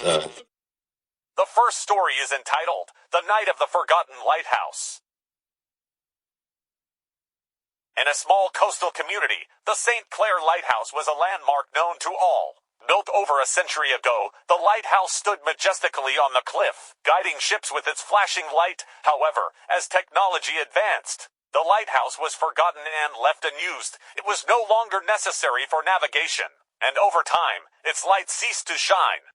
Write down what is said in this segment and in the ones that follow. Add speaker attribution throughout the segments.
Speaker 1: The first story is entitled, The Night of the Forgotten Lighthouse. In a small coastal community, the St. Clair Lighthouse was a landmark known to all. Built over a century ago, the lighthouse stood majestically on the cliff, guiding ships with its flashing light. However, as technology advanced, the lighthouse was forgotten and left unused. It was no longer necessary for navigation, and over time, its light ceased to shine.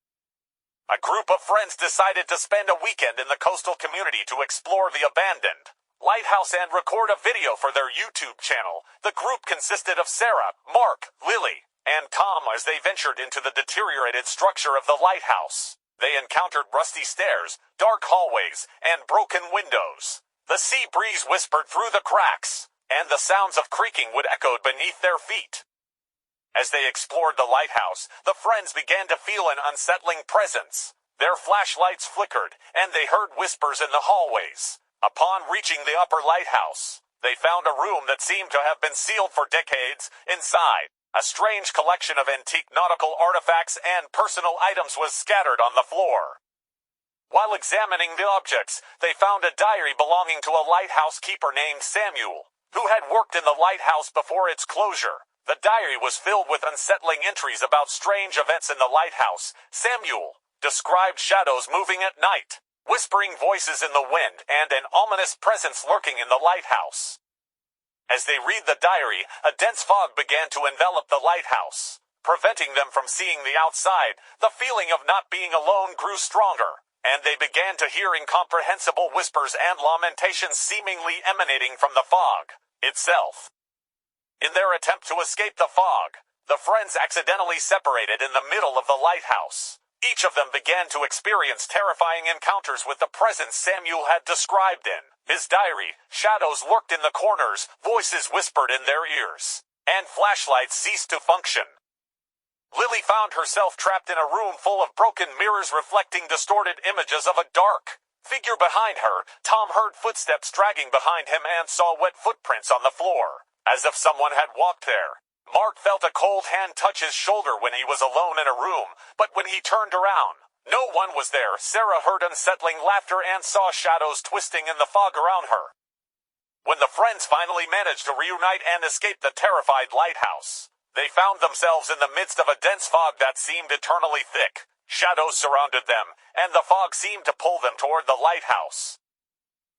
Speaker 1: A group of friends decided to spend a weekend in the coastal community to explore the abandoned lighthouse and record a video for their YouTube channel. The group consisted of Sarah, Mark, Lily, and Tom as they ventured into the deteriorated structure of the lighthouse. They encountered rusty stairs, dark hallways, and broken windows. The sea breeze whispered through the cracks, and the sounds of creaking would echo beneath their feet. As they explored the lighthouse, the friends began to feel an unsettling presence. Their flashlights flickered, and they heard whispers in the hallways. Upon reaching the upper lighthouse, they found a room that seemed to have been sealed for decades. Inside, a strange collection of antique nautical artifacts and personal items was scattered on the floor. While examining the objects, they found a diary belonging to a lighthouse keeper named Samuel, who had worked in the lighthouse before its closure. The diary was filled with unsettling entries about strange events in the lighthouse. Samuel described shadows moving at night, whispering voices in the wind, and an ominous presence lurking in the lighthouse. As they read the diary, a dense fog began to envelop the lighthouse, preventing them from seeing the outside. The feeling of not being alone grew stronger, and they began to hear incomprehensible whispers and lamentations seemingly emanating from the fog itself. In their attempt to escape the fog, the friends accidentally separated in the middle of the lighthouse. Each of them began to experience terrifying encounters with the presence Samuel had described in his diary. Shadows lurked in the corners, voices whispered in their ears, and flashlights ceased to function. Lily found herself trapped in a room full of broken mirrors reflecting distorted images of a dark figure behind her. Tom heard footsteps dragging behind him and saw wet footprints on the floor, as if someone had walked there. Mark felt a cold hand touch his shoulder when he was alone in a room, but when he turned around, no one was there. Sarah heard unsettling laughter and saw shadows twisting in the fog around her. When the friends finally managed to reunite and escape the terrified lighthouse, they found themselves in the midst of a dense fog that seemed eternally thick. Shadows surrounded them, and the fog seemed to pull them toward the lighthouse.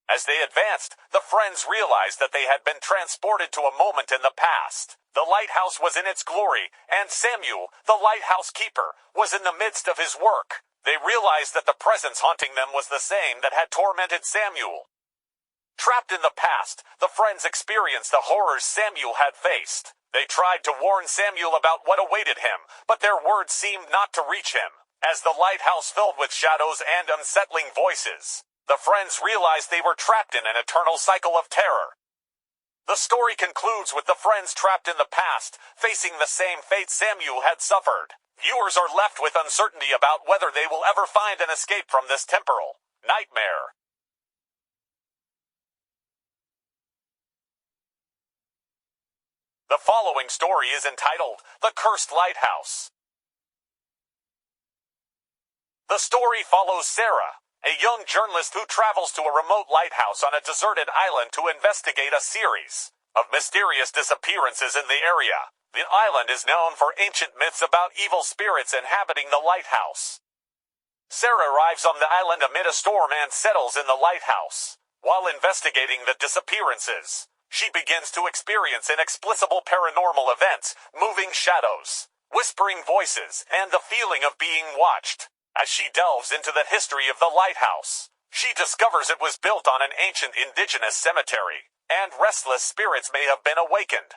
Speaker 1: As they advanced, the friends realized that they had been transported to a moment in the past. The lighthouse was in its glory, and Samuel, the lighthouse keeper, was in the midst of his work. They realized that the presence haunting them was the same that had tormented Samuel. Trapped in the past, the friends experienced the horrors Samuel had faced. They tried to warn Samuel about what awaited him, but their words seemed not to reach him. As the lighthouse filled with shadows and unsettling voices, the friends realized they were trapped in an eternal cycle of terror. The story concludes with the friends trapped in the past, facing the same fate Samuel had suffered. Viewers are left with uncertainty about whether they will ever find an escape from this temporal nightmare. The following story is entitled, The Cursed Lighthouse. The story follows Sarah, a young journalist who travels to a remote lighthouse on a deserted island to investigate a series of mysterious disappearances in the area. The island is known for ancient myths about evil spirits inhabiting the lighthouse. Sarah arrives on the island amid a storm and settles in the lighthouse. While investigating the disappearances, she begins to experience inexplicable paranormal events, moving shadows, whispering voices, and the feeling of being watched. As she delves into the history of the lighthouse, she discovers it was built on an ancient indigenous cemetery, and restless spirits may have been awakened.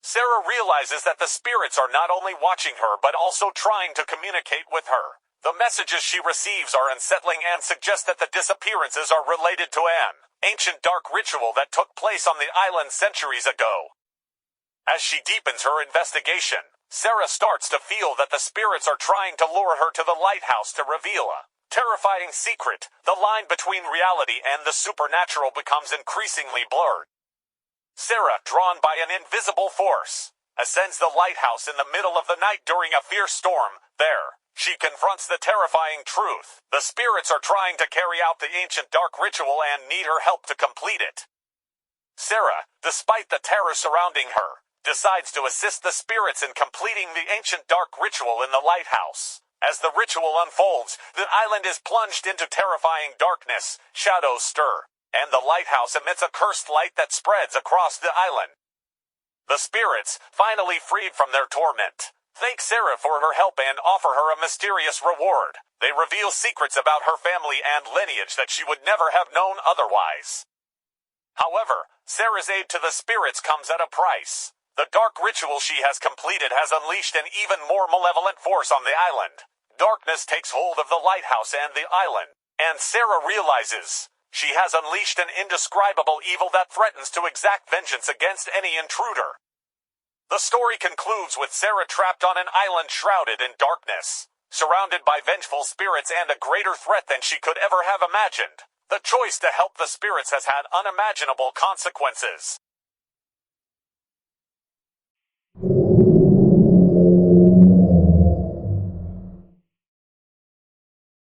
Speaker 1: Sarah realizes that the spirits are not only watching her but also trying to communicate with her. The messages she receives are unsettling and suggest that the disappearances are related to an ancient dark ritual that took place on the island centuries ago. As she deepens her investigation, Sarah starts to feel that the spirits are trying to lure her to the lighthouse to reveal a terrifying secret. The line between reality and the supernatural becomes increasingly blurred. Sarah, drawn by an invisible force, ascends the lighthouse in the middle of the night during a fierce storm. There, she confronts the terrifying truth. The spirits are trying to carry out the ancient dark ritual and need her help to complete it. Sarah, despite the terror surrounding her, decides to assist the spirits in completing the ancient dark ritual in the lighthouse. As the ritual unfolds, the island is plunged into terrifying darkness, shadows stir, and the lighthouse emits a cursed light that spreads across the island. The spirits, finally freed from their torment, thank Sarah for her help and offer her a mysterious reward. They reveal secrets about her family and lineage that she would never have known otherwise. However, Sarah's aid to the spirits comes at a price. The dark ritual she has completed has unleashed an even more malevolent force on the island. Darkness takes hold of the lighthouse and the island, and Sarah realizes she has unleashed an indescribable evil that threatens to exact vengeance against any intruder. The story concludes with Sarah trapped on an island shrouded in darkness, surrounded by vengeful spirits and a greater threat than she could ever have imagined. The choice to help the spirits has had unimaginable consequences.